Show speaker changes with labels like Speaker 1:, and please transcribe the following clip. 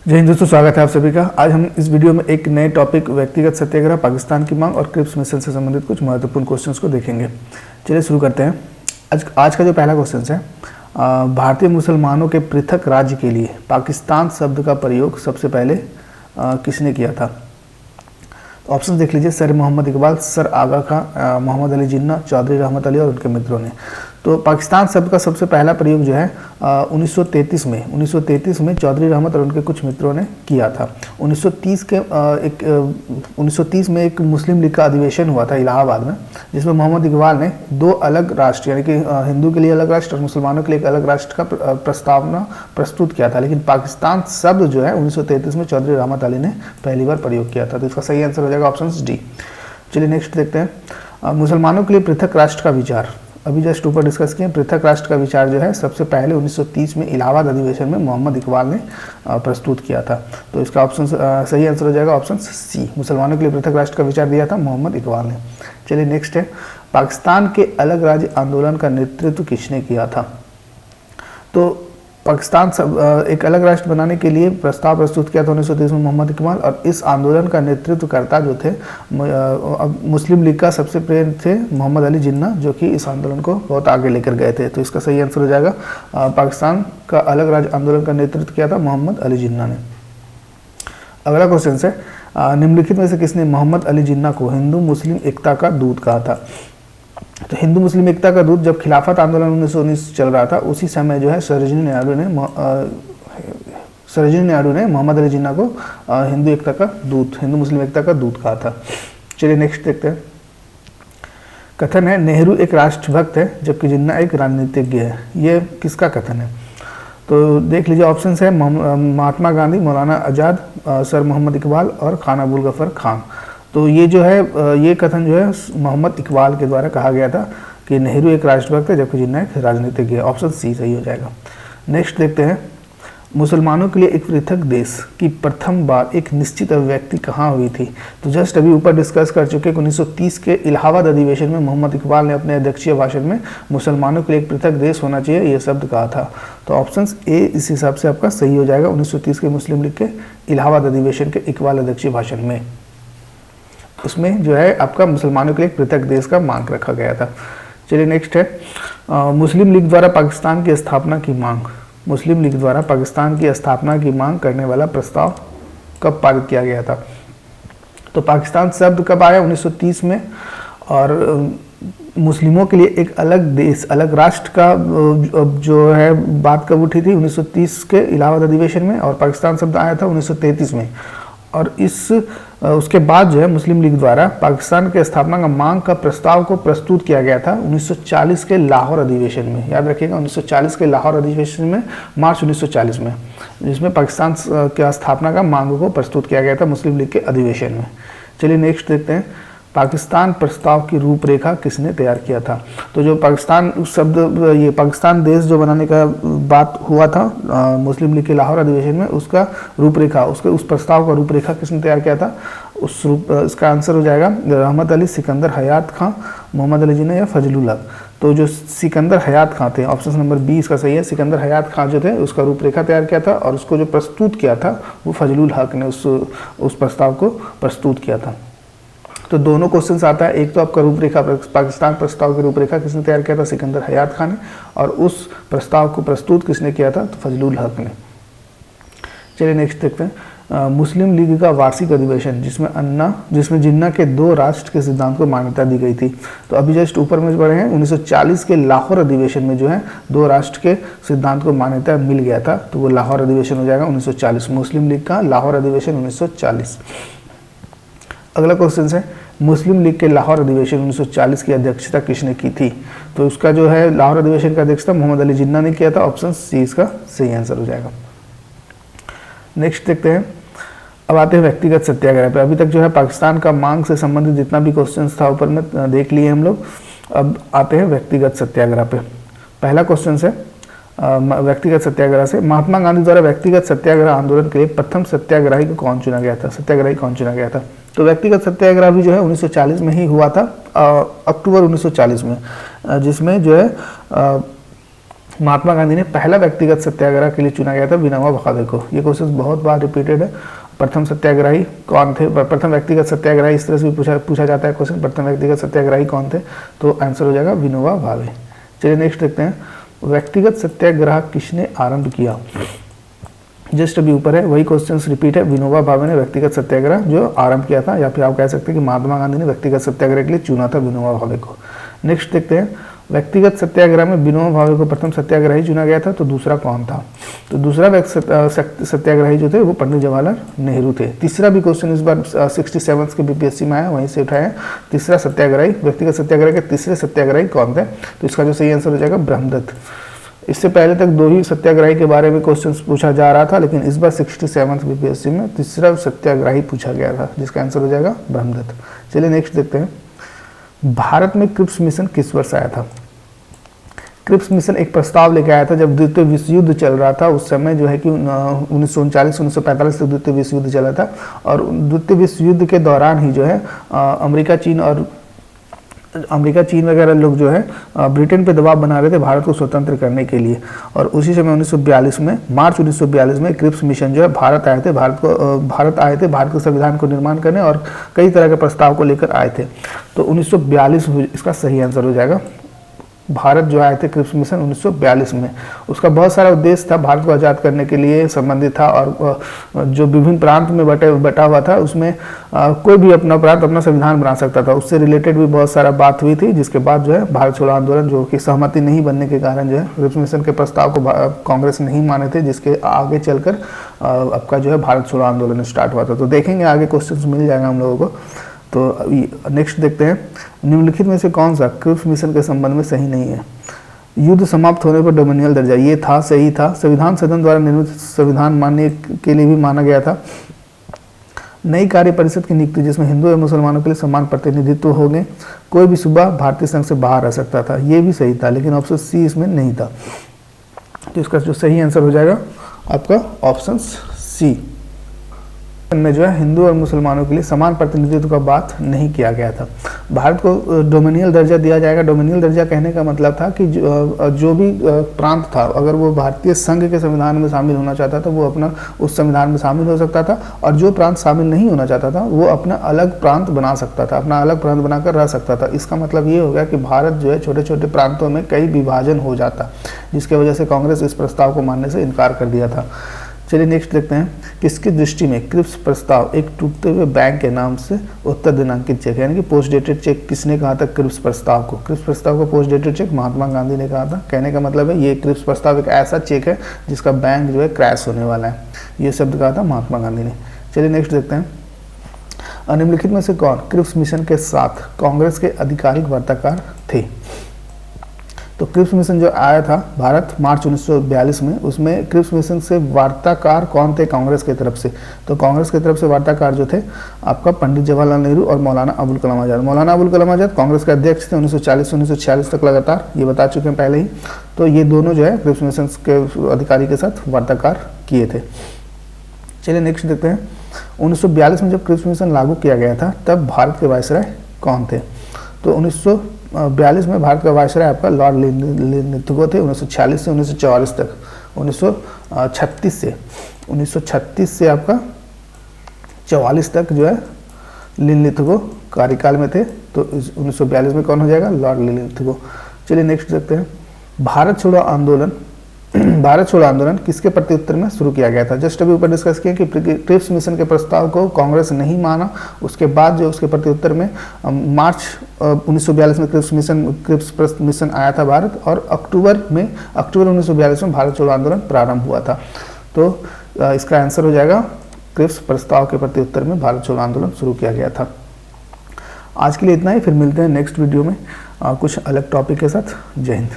Speaker 1: जय हिंद दोस्तों, स्वागत है आप सभी का। आज हम इस वीडियो में एक नए टॉपिक व्यक्तिगत सत्याग्रह, पाकिस्तान की मांग और क्रिप्स मिशन से संबंधित कुछ महत्वपूर्ण क्वेश्चंस को देखेंगे। चलिए शुरू करते हैं। आज का जो पहला क्वेश्चन है, भारतीय मुसलमानों के पृथक राज्य के लिए पाकिस्तान शब्द का प्रयोग सबसे पहले किसने किया था? ऑप्शन देख लीजिए। सर मोहम्मद इकबाल, सर आगा खां, मोहम्मद अली जिन्ना, चौधरी रहमत अली और उनके मित्रों ने। तो पाकिस्तान शब्द का सबसे पहला प्रयोग जो है 1933 में चौधरी रहमत और उनके कुछ मित्रों ने किया था। 1930 में एक मुस्लिम लीग का अधिवेशन हुआ था इलाहाबाद में, जिसमें मोहम्मद इकबाल ने दो अलग राष्ट्र यानी कि हिंदू के लिए अलग राष्ट्र और मुसलमानों के लिए एक अलग राष्ट्र का प्रस्तावना प्रस्तुत किया था। लेकिन पाकिस्तान शब्द जो है 1933 में चौधरी रहमत अली ने पहली बार प्रयोग किया था। तो इसका सही आंसर हो जाएगा ऑप्शन डी। चलिए नेक्स्ट देखते हैं। मुसलमानों के लिए पृथक राष्ट्र का विचार, अभी जस्ट ऊपर डिस्कस किए। पृथक राष्ट्र का विचार जो है सबसे पहले 1930 में इलाहाबाद अधिवेशन में मोहम्मद इकबाल ने प्रस्तुत किया था। तो इसका ऑप्शन सही आंसर हो जाएगा ऑप्शन सी। मुसलमानों के लिए पृथक राष्ट्र का विचार दिया था मोहम्मद इकबाल ने। चलिए नेक्स्ट है, पाकिस्तान के अलग राज्य आंदोलन का नेतृत्व किसने किया था? तो पाकिस्तान एक अलग राष्ट्र बनाने के लिए प्रस्ताव प्रस्तुत किया था 1930 में मोहम्मद इकबाल, और इस आंदोलन का नेतृत्वकर्ता जो थे मुस्लिम लीग का सबसे प्रिय थे मोहम्मद अली जिन्ना, जो कि इस आंदोलन को बहुत आगे लेकर गए थे। तो इसका सही आंसर हो जाएगा पाकिस्तान का अलग राज्य आंदोलन का नेतृत्व किया था मोहम्मद अली जिन्ना ने। अगला क्वेश्चन है, निम्नलिखित में से किसने मोहम्मद अली जिन्ना को हिंदू मुस्लिम एकता का दूत कहा था? तो हिंदू मुस्लिम एकता का दूत जब खिलाफत आंदोलन 1919 चल रहा था, उसी समय जो है सरोजिनी नायडू ने मोहम्मद अली जिन्ना को हिंदू मुस्लिम एकता का दूत कहा था। चलिए नेक्स्ट देखते हैं। कथन है, नेहरू एक राष्ट्रभक्त है जबकि जिन्ना एक राजनीतिज्ञ है। ये किसका कथन है? तो देख लीजिए। ऑप्शन है महात्मा गांधी, मौलाना आज़ाद, सर मोहम्मद इकबाल और खान अबुल गफर खान। तो ये जो है ये कथन जो है मोहम्मद इकबाल के द्वारा कहा गया था कि नेहरू एक राष्ट्रभक्त है जबकि जिन्ना एक राजनीतिज्ञ है। ऑप्शन सी सही हो जाएगा। नेक्स्ट देखते हैं, मुसलमानों के लिए एक पृथक देश की प्रथम बार एक निश्चित अभिव्यक्ति कहाँ हुई थी? तो जस्ट अभी ऊपर डिस्कस कर चुके 1930 के इलाहाबाद अधिवेशन में मोहम्मद इकबाल ने अपने अध्यक्षीय भाषण में मुसलमानों के लिए एक पृथक देश होना चाहिए ये शब्द कहा था। तो ऑप्शन ए इस हिसाब से आपका सही हो जाएगा। 1930 के मुस्लिम लीग के इलाहाबाद अधिवेशन के इकबाल अध्यक्षीय भाषण में, उसमें जो है आपका मुसलमानों के लिए एक पृथक देश का मांग रखा गया था। चलिए नेक्स्ट है, मुस्लिम लीग द्वारा पाकिस्तान की स्थापना की मांग। मुस्लिम लीग द्वारा पाकिस्तान की स्थापना की मांग करने वाला प्रस्ताव कब पारित किया गया था? तो पाकिस्तान शब्द कब आया? 1930 में। और मुस्लिमों के लिए एक अलग देश, अलग राष्ट्र का जो है बात कब उठी थी? 1930 के इलाहाबाद अधिवेशन में। और पाकिस्तान शब्द आया था 1933 में। और उसके बाद जो है मुस्लिम लीग द्वारा पाकिस्तान के स्थापना का मांग का प्रस्ताव को प्रस्तुत किया गया था 1940 के लाहौर अधिवेशन में। याद रखिएगा 1940 के लाहौर अधिवेशन में, मार्च 1940 में, जिसमें पाकिस्तान के स्थापना का मांग को प्रस्तुत किया गया था मुस्लिम लीग के अधिवेशन में। चलिए नेक्स्ट देखते हैं, पाकिस्तान प्रस्ताव की रूपरेखा किसने तैयार किया था? तो जो पाकिस्तान शब्द, ये पाकिस्तान देश जो बनाने का बात हुआ था मुस्लिम लीग के लाहौर अधिवेशन में, उसका रूपरेखा, उस प्रस्ताव का रूपरेखा किसने तैयार किया था? इसका आंसर हो जाएगा रहमत अली, सिकंदर हयात खां, मोहम्मद अली जिन्ना या फजलुल हक। तो जो सिकंदर हयात खां थे, ऑप्शन नंबर बी इसका सही है। सिकंदर हयात खां जो थे उसका रूपरेखा तैयार किया था, और उसको जो प्रस्तुत किया था वो फजलुल हक ने उस प्रस्ताव को प्रस्तुत किया था। तो दोनों क्वेश्चंस आता है, एक तो आपका रूपरेखा, पाकिस्तान प्रस्ताव की रूपरेखा किसने तैयार किया था? सिकंदर हयात खान ने। और उस प्रस्ताव को प्रस्तुत किसने किया था? तो फजलुल हक ने। चलिए नेक्स्ट देखते हैं, मुस्लिम लीग का वार्षिक अधिवेशन जिसमें जिन्ना के दो राष्ट्र के सिद्धांत को मान्यता दी गई थी। तो अभी जस्ट ऊपर में पढ़े हैं 1940 के लाहौर अधिवेशन में जो है दो राष्ट्र के सिद्धांत को मान्यता मिल गया था। तो वो लाहौर अधिवेशन हो जाएगा 1940, मुस्लिम लीग का लाहौर अधिवेशन 1940। अगला क्वेश्चन है, मुस्लिम लीग के लाहौर अधिवेशन 1940 की अध्यक्षता किसने की थी? तो उसका जो है लाहौर अधिवेशन का अध्यक्षता मोहम्मद अली जिन्ना ने किया था। ऑप्शन सी इसका सही आंसर हो जाएगा। नेक्स्ट देखते हैं, अब आते हैं व्यक्तिगत सत्याग्रह पे। अभी तक जो है पाकिस्तान का मांग से संबंधित जितना भी क्वेश्चन था ऊपर में देख लिए हम लोग। अब आते हैं व्यक्तिगत सत्याग्रह पे। पहला क्वेश्चन है व्यक्तिगत सत्याग्रह से, महात्मा गांधी द्वारा व्यक्तिगत सत्याग्रह आंदोलन के लिए प्रथम सत्याग्रही को कौन चुना गया था? सत्याग्रही कौन चुना गया था? तो व्यक्तिगत सत्याग्रह भी जो है 1940 में ही हुआ था, अक्टूबर 1940 में, जिसमें जो है महात्मा गांधी ने पहला व्यक्तिगत सत्याग्रह के लिए चुना गया था विनोबा भावे को। ये क्वेश्चन बहुत बार रिपीटेड है। प्रथम सत्याग्रही कौन थे? प्रथम व्यक्तिगत सत्याग्रही, इस तरह से भी पूछा जाता है क्वेश्चन, प्रथम व्यक्तिगत सत्याग्रही कौन थे? तो आंसर हो जाएगा विनोबा भावे। चलिए नेक्स्ट देखते हैं, व्यक्तिगत सत्याग्रह किसने आरंभ किया? जस्ट अभी ऊपर है वही क्वेश्चन रिपीट है। विनोबा भावे ने व्यक्तिगत सत्याग्रह जो आरंभ किया था, या फिर आप कह सकते हैं कि महात्मा गांधी ने व्यक्तिगत सत्याग्रह के लिए चुना था विनोबा भावे को। नेक्स्ट देखते हैं, व्यक्तिगत सत्याग्रह में विनोबा भावे को प्रथम सत्याग्रही चुना गया था, तो दूसरा कौन था? तो दूसरा सत्याग्रही जो थे वो पंडित जवाहरलाल नेहरू थे। तीसरा भी क्वेश्चन इस बार 67 के बीपीएससी में आया, वहीं से उठाया है। तीसरा सत्याग्रही, व्यक्तिगत सत्याग्रह के तीसरे सत्याग्रही कौन थे? तो इसका जो सही आंसर हो जाएगा ब्रह्मदत्त। इससे पहले तक 2 ही सत्याग्रही के बारे में क्वेश्चन पूछा जा रहा था, लेकिन इस बार 67 बीपीएससी में तीसरा सत्याग्रही पूछा गया था, जिसका आंसर हो जाएगा ब्रह्मदत्त। चलिए नेक्स्ट देखते हैं, भारत में क्रिप्स मिशन किस वर्ष आया था? क्रिप्स मिशन एक प्रस्ताव लेकर आया था जब द्वितीय विश्व युद्ध चल रहा था। उस समय जो है कि 1939-1945 तक द्वितीय विश्व युद्ध चला था, और द्वितीय विश्व युद्ध के दौरान ही जो है अमेरिका चीन वगैरह लोग जो है ब्रिटेन पे दबाव बना रहे थे भारत को स्वतंत्र करने के लिए। और उसी समय 1942 में, मार्च 1942 में क्रिप्स मिशन जो है भारत आए थे भारत के संविधान को निर्माण करने, और कई तरह के प्रस्ताव को लेकर आए थे। तो 1942 इसका सही आंसर हो जाएगा। भारत जो आए थे क्रिप्स मिशन 1942 में। उसका बहुत सारा उद्देश्य था, भारत को आज़ाद करने के लिए संबंधित था, और जो विभिन्न प्रांत में बटा हुआ था उसमें कोई भी अपना प्रांत अपना संविधान बना सकता था। उससे रिलेटेड भी बहुत सारा बात हुई थी, जिसके बाद जो है भारत छोड़ो आंदोलन, जो कि सहमति नहीं बनने के कारण जो है क्रिप्स मिशन के प्रस्ताव को कांग्रेस नहीं माने थे, जिसके आगे चलकर आपका जो है भारत छोड़ो आंदोलन स्टार्ट हुआ था। तो देखेंगे आगे क्वेश्चन मिल जाएगा हम लोगों को। तो नेक्स्ट देखते हैं, निम्नलिखित में से कौन सा क्रिप्स मिशन के संबंध में सही नहीं है? युद्ध समाप्त होने पर डोमिनियल दर्जा, ये था, सही था। संविधान सदन द्वारा निर्मित संविधान मानने के लिए भी माना गया था। नई कार्य परिषद की नियुक्ति, जिसमें हिंदू एवं मुसलमानों के लिए समान प्रतिनिधित्व होंगे। कोई भी सूबा भारतीय संघ से बाहर रह सकता था, ये भी सही था, लेकिन ऑप्शन सी इसमें नहीं था। तो इसका जो सही आंसर हो जाएगा आपका ऑप्शन सी में जो है हिंदू और मुसलमानों के लिए समान प्रतिनिधित्व का बात नहीं किया गया था। भारत को डोमिनियल दर्जा दिया जाएगा। डोमिनियल दर्जा कहने का मतलब था कि जो भी प्रांत था, अगर वो भारतीय संघ के संविधान में शामिल होना चाहता था, वो अपना उस संविधान में शामिल हो सकता था, और जो प्रांत शामिल नहीं होना चाहता था वो अपना अलग प्रांत बना सकता था, अपना अलग प्रांत बनाकर रह सकता था। इसका मतलब ये हो गया कि भारत जो है छोटे छोटे प्रांतों में कई विभाजन हो जाता, जिसकी वजह से कांग्रेस इस प्रस्ताव को मानने से इनकार कर दिया था। चलिए नेक्स्ट देखते हैं, किसकी दृष्टि में क्रिप्स प्रस्ताव एक टूटते हुए बैंक के नाम से उत्तर दिनांकित चेक है? यानी कि पोस्ट डेटेड चेक किसने कहा था क्रिप्स प्रस्ताव को? क्रिप्स प्रस्ताव को post dated cheque Mahatma Gandhi ने कहा था। कहने का मतलब है ये क्रिप्स प्रस्ताव एक ऐसा चेक है जिसका बैंक जो है क्रैश होने वाला है, ये शब्द कहा था महात्मा गांधी ने। चलिए नेक्स्ट देखते हैं, निम्नलिखित में से कौन क्रिप्स मिशन के साथ कांग्रेस के आधिकारिक वार्ताकार थे? तो क्रिप्स मिशन जो आया था भारत मार्च 1942 में, उसमें क्रिप्स मिशन से वार्ताकार कौन थे कांग्रेस की तरफ से? तो कांग्रेस की तरफ से वार्ताकार जो थे आपका पंडित जवाहरलाल नेहरू और मौलाना अबुल कलाम आज़ाद। मौलाना अबुल कलाम आज़ाद कांग्रेस के अध्यक्ष थे 1940 से 1946 तक लगातार, ये बता चुके हैं पहले ही। तो ये दोनों जो है क्रिप्स मिशन के अधिकारी के साथ वार्ताकार किए थे। चलिए नेक्स्ट देखते हैं, 1942 में जब क्रिप्स मिशन लागू किया गया था तब भारत के वायसराय कौन थे? तो 1942 में भारत का वायसराय आपका लॉर्ड लिनलिथगो थे 1946 से 1944 तक। 1936 से आपका 44 तक जो है लिनलिथगो कार्यकाल में थे। तो 1942 में कौन हो जाएगा? Lord Linlithgow. चलिए नेक्स्ट देखते हैं, भारत छोड़ो आंदोलन किसके प्रत्युत्तर में शुरू किया गया था? जस्ट अभी ऊपर डिस्कस किया कि क्रिप्स मिशन के प्रस्ताव को कांग्रेस नहीं माना, उसके बाद जो उसके प्रत्युत्तर में मार्च 1942 में क्रिप्स मिशन आया था भारत, और अक्टूबर 1942 में भारत छोड़ो आंदोलन प्रारंभ हुआ था। तो इसका आंसर हो जाएगा क्रिप्स प्रस्ताव के प्रत्युत्तर में भारत छोड़ो आंदोलन शुरू किया गया था। आज के लिए इतना ही, फिर मिलते हैं नेक्स्ट वीडियो में कुछ अलग टॉपिक के साथ। जय हिंद।